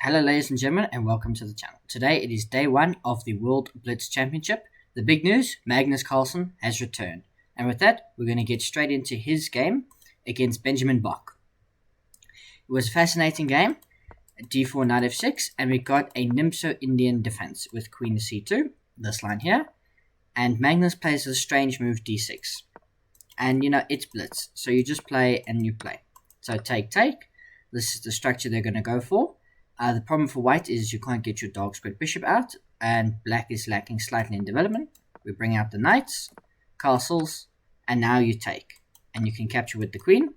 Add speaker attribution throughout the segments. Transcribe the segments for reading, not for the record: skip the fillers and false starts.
Speaker 1: Hello ladies and gentlemen, and welcome to the channel. Today it is day one of the World Blitz Championship. The big news, Magnus Carlsen has returned. And with that, we're going to get straight into his game against Benjamin Bach. It was a fascinating game, d4 knight f6, and we got a Nimso Indian defense with queen c2, this line here, and Magnus plays a strange move d6. And it's Blitz, so you just play and you play. So take, this is the structure they're going to go for. The problem for white is you can't get your dark squared bishop out, and black is lacking slightly in development. We bring out the knights, castles, and now you take. And you can capture with the queen,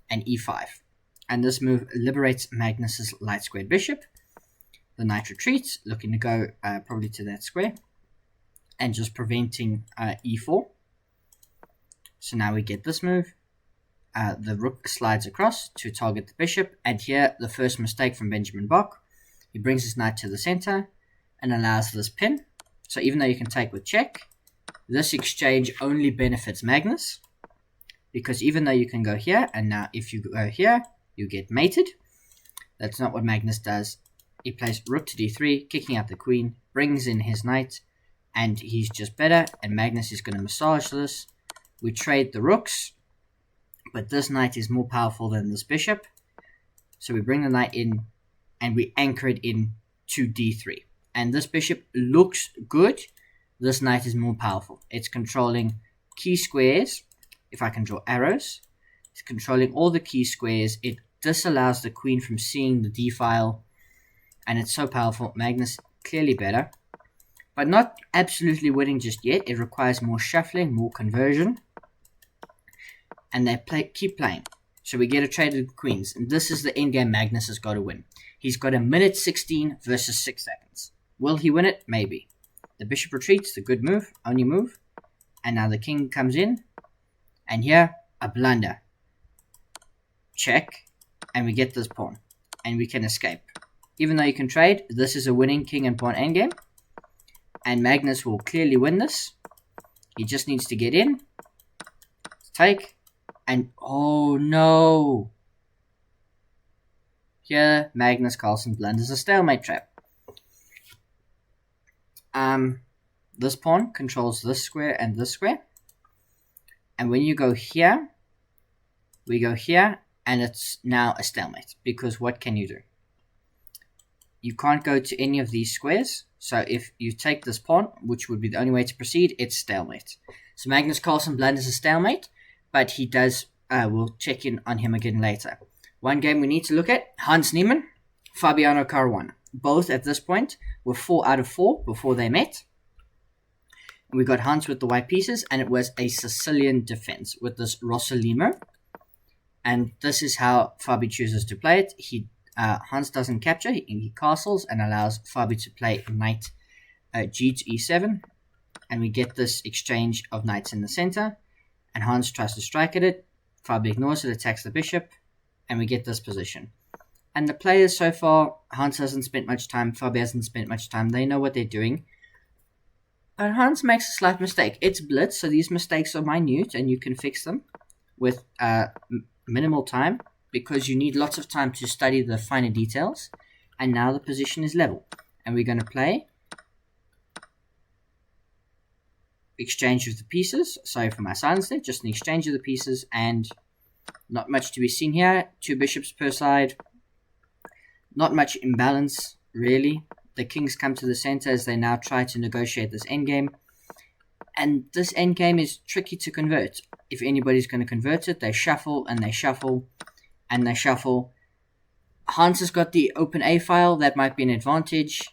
Speaker 1: and e5. And this move liberates Magnus's light squared bishop. The knight retreats, looking to go probably to that square, and just preventing e4. So now we get this move. The rook slides across to target the bishop, and here the first mistake from Benjamin Bach. He brings his knight to the center and allows this pin. So even though you can take with check, this exchange only benefits Magnus, because even though you can go here, and now if you go here, you get mated. That's not what Magnus does. He plays rook to d3, kicking out the queen, brings in his knight, and he's just better, and Magnus is going to massage this. We trade the rooks, but this knight is more powerful than this bishop. So we bring the knight in and we anchor it in to d3. And this bishop looks good. This knight is more powerful. It's controlling key squares. If I can draw arrows, it's controlling all the key squares. It disallows the queen from seeing the d-file. And it's so powerful. Magnus clearly better, but not absolutely winning just yet. It requires more shuffling, more conversion. And they keep playing. So we get a trade of queens. And this is the endgame Magnus has got to win. He's got a minute 16 versus 6 seconds. Will he win it? Maybe. The bishop retreats, the good move, only move. And now the king comes in. And here, a blunder. Check. And we get this pawn. And we can escape. Even though you can trade, this is a winning king and pawn endgame. And Magnus will clearly win this. He just needs to get in. Take. And oh no! Here, Magnus Carlsen blunders a stalemate trap. This pawn controls this square and this square. And when you go here, we go here, and it's now a stalemate. Because what can you do? You can't go to any of these squares. So if you take this pawn, which would be the only way to proceed, it's stalemate. So Magnus Carlsen blunders a stalemate. But he does, we'll check in on him again later. One game we need to look at, Hans Nieman, Fabiano Caruana. Both at this point were 4 out of 4 before they met. We got Hans with the white pieces, and it was a Sicilian defense with this Rosolimo. And this is how Fabi chooses to play it. Hans doesn't capture, he castles and allows Fabi to play knight g to e7. And we get this exchange of knights in the center. And Hans tries to strike at it. Fabi ignores it, attacks the bishop, and we get this position. And the players so far, Hans hasn't spent much time, Fabi hasn't spent much time. They know what they're doing. But Hans makes a slight mistake. It's Blitz, so these mistakes are minute, and you can fix them with minimal time, because you need lots of time to study the finer details. And now the position is level. And we're going to play exchange of the pieces. Sorry for my silence there. Just an exchange of the pieces, and not much to be seen here. 2 bishops per side. Not much imbalance, really. The kings come to the center as they now try to negotiate this endgame. And this endgame is tricky to convert. If anybody's going to convert it, they shuffle, and they shuffle, and they shuffle. Hans has got the open A file. That might be an advantage.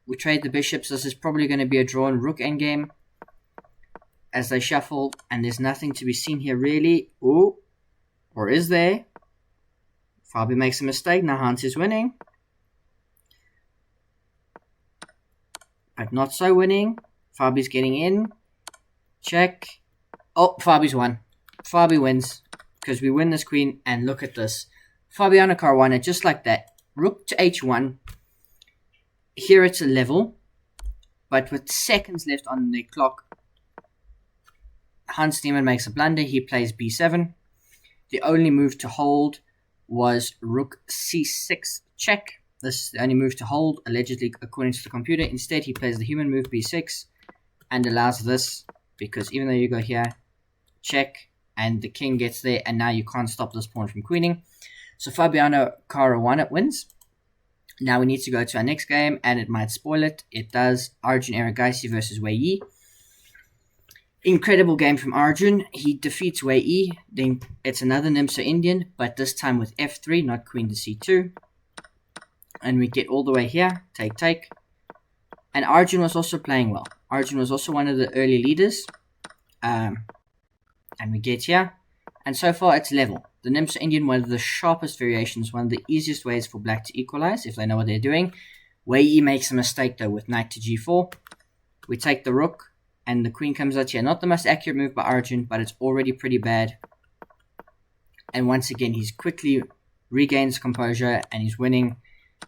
Speaker 1: We trade the bishops. This is probably going to be a drawn rook endgame. As they shuffle, and there's nothing to be seen here really. Ooh, or is there? Fabi makes a mistake, now Hans is winning. But not so winning. Fabi's getting in. Check. Oh, Fabi's won. Fabi wins, because we win this queen, and look at this. Fabiano Caruana, just like that. Rook to h1. Here it's a level, but with seconds left on the clock, Hans Nieman makes a blunder. He plays b7. The only move to hold was rook c6 check. This is the only move to hold, allegedly, according to the computer. Instead, he plays the human move b6 and allows this, because even though you go here, check, and the king gets there, and now you can't stop this pawn from queening. So Fabiano Caruana wins. Now we need to go to our next game, and it might spoil it. It does. Arjun Erigaisi versus Wei Yi. Incredible game from Arjun. He defeats Wei Yi. Then it's another Nimsa Indian, but this time with f3, not queen to c2. And we get all the way here. Take, take. And Arjun was also playing well. Arjun was also one of the early leaders. And we get here. And so far it's level. The Nimsa Indian, one of the sharpest variations, one of the easiest ways for black to equalize if they know what they're doing. Wei Yi makes a mistake though with knight to g4. We take the rook. And the queen comes out here. Not the most accurate move by Arjun, but it's already pretty bad. And once again, he's quickly regains composure and he's winning.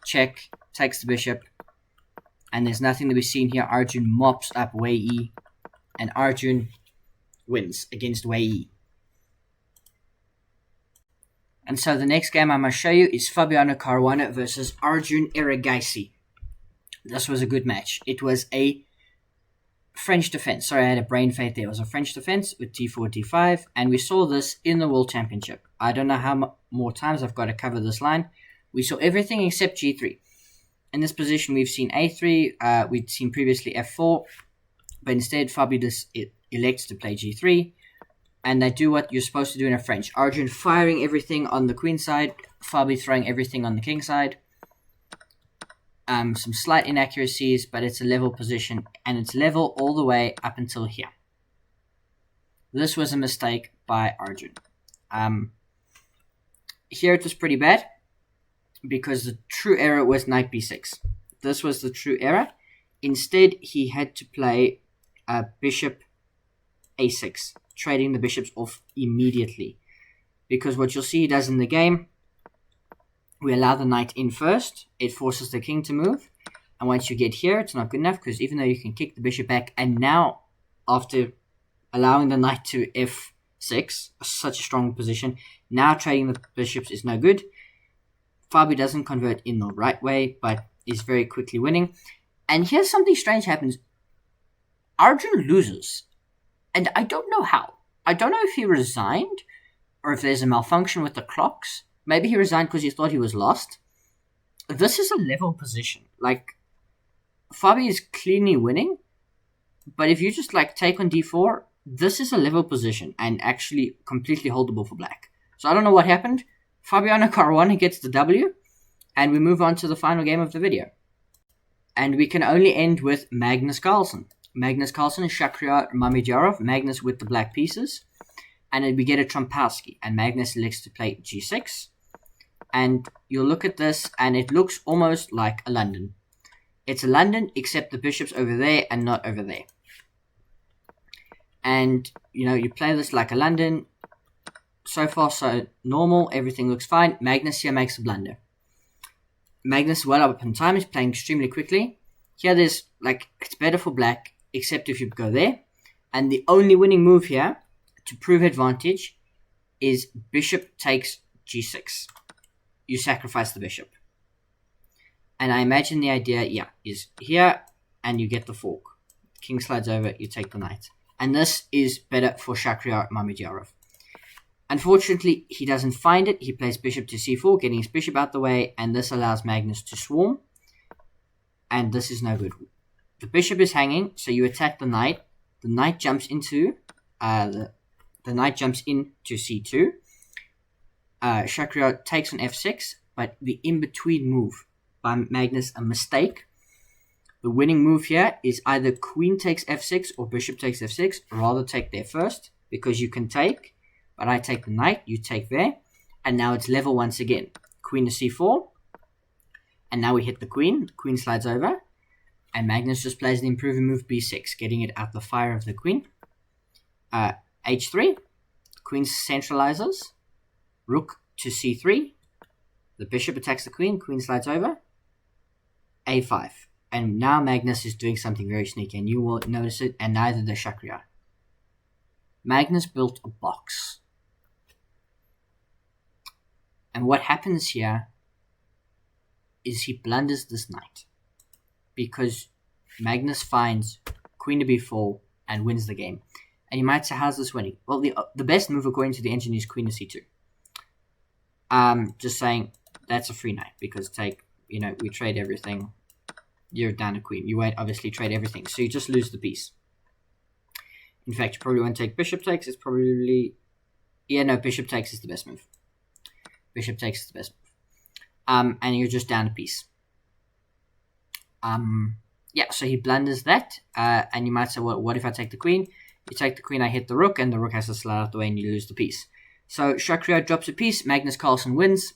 Speaker 1: Check, takes the bishop. And there's nothing to be seen here. Arjun mops up Wei Yi. And Arjun wins against Wei Yi. And so the next game I must show you is Fabiano Caruana versus Arjun Erigaisi. This was a good match. It was a French defense. Sorry, I had a brain fade there. It was a French defense with d4, d5, and we saw this in the World Championship. I don't know how more times I've got to cover this line. We saw everything except g3. In this position, we've seen a3, we'd seen previously f4, but instead Fabi elects to play g3, and they do what you're supposed to do in a French. Arjun firing everything on the queen side, Fabi throwing everything on the king side. Some slight inaccuracies, but it's a level position, and it's level all the way up until here. This was a mistake by Arjun. Here it was pretty bad, because the true error was knight b6. This was the true error. Instead, he had to play bishop a6, trading the bishops off immediately. Because what you'll see he does in the game, we allow the knight in first. It forces the king to move. And once you get here, it's not good enough, because even though you can kick the bishop back, and now, after allowing the knight to f6, such a strong position, now trading the bishops is no good. Fabi doesn't convert in the right way, but is very quickly winning. And here's something strange happens. Arjun loses. And I don't know how. I don't know if he resigned, or if there's a malfunction with the clocks. Maybe he resigned because he thought he was lost. This is a level position. Like, Fabi is cleanly winning, but if you just take on d4, this is a level position and actually completely holdable for black. So I don't know what happened. Fabiano Caruana gets the W, and we move on to the final game of the video. And we can only end with Magnus Carlsen. Magnus Carlsen is Shakhriyar Mamedyarov, Magnus with the black pieces. And then we get a Trompowsky, and Magnus elects to play g6. And you'll look at this, and it looks almost like a London. It's a London, except the bishop's over there and not over there. And, you play this like a London. So far, so normal. Everything looks fine. Magnus here makes a blunder. Magnus, well up in time, is playing extremely quickly. Here, there's, it's better for black, except if you go there. And the only winning move here, to prove advantage, is bishop takes g6. You sacrifice the bishop. And I imagine the idea, is here, and you get the fork. King slides over, you take the knight. And this is better for Shakhriyar Mamedyarov. Unfortunately, he doesn't find it. He plays bishop to c4, getting his bishop out the way, and this allows Magnus to swarm. And this is no good. The bishop is hanging, so you attack the knight. The knight jumps into the knight jumps into c2. Shakhriyar takes on f6, but the in-between move by Magnus, a mistake. The winning move here is either queen takes f6 or bishop takes f6. Rather take there first, because you can take. But I take the knight, you take there. And now it's level once again. Queen to c4. And now we hit the queen. The queen slides over. And Magnus just plays the improving move b6, getting it out the fire of the queen. h3. Queen centralizes. Rook to c3. The bishop attacks the queen. Queen slides over. a5. And now Magnus is doing something very sneaky, and you will notice it, and neither does Shakhriyar. Magnus built a box. And what happens here is he blunders this knight because Magnus finds queen to b4 and wins the game. And you might say, how's this winning? Well, the best move according to the engine is queen to c2. Just saying that's a free knight because we trade everything. You're down a queen. You won't obviously trade everything, so you just lose the piece. In fact, you probably won't take bishop takes. It's probably bishop takes is the best move. Bishop takes is the best move. And you're just down a piece. So he blunders that, and you might say, well, what if I take the queen? You take the queen, I hit the rook, and the rook has to slide out the way, and you lose the piece. So Shakrio drops a piece, Magnus Carlsen wins,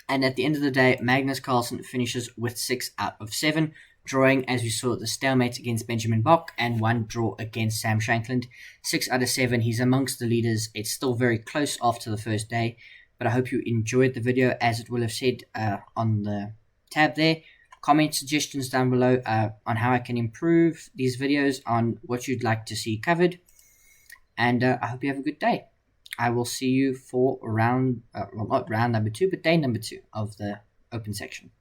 Speaker 1: and at the end of the day, Magnus Carlsen finishes with 6 out of 7, drawing, as we saw, the stalemate against Benjamin Bok, and 1 draw against Sam Shankland. 6 out of 7, he's amongst the leaders. It's still very close after the first day, but I hope you enjoyed the video, as it will have said on the tab there. Comment suggestions down below on how I can improve these videos, on what you'd like to see covered. And I hope you have a good day. I will see you for not round number 2, but day number 2 of the open section.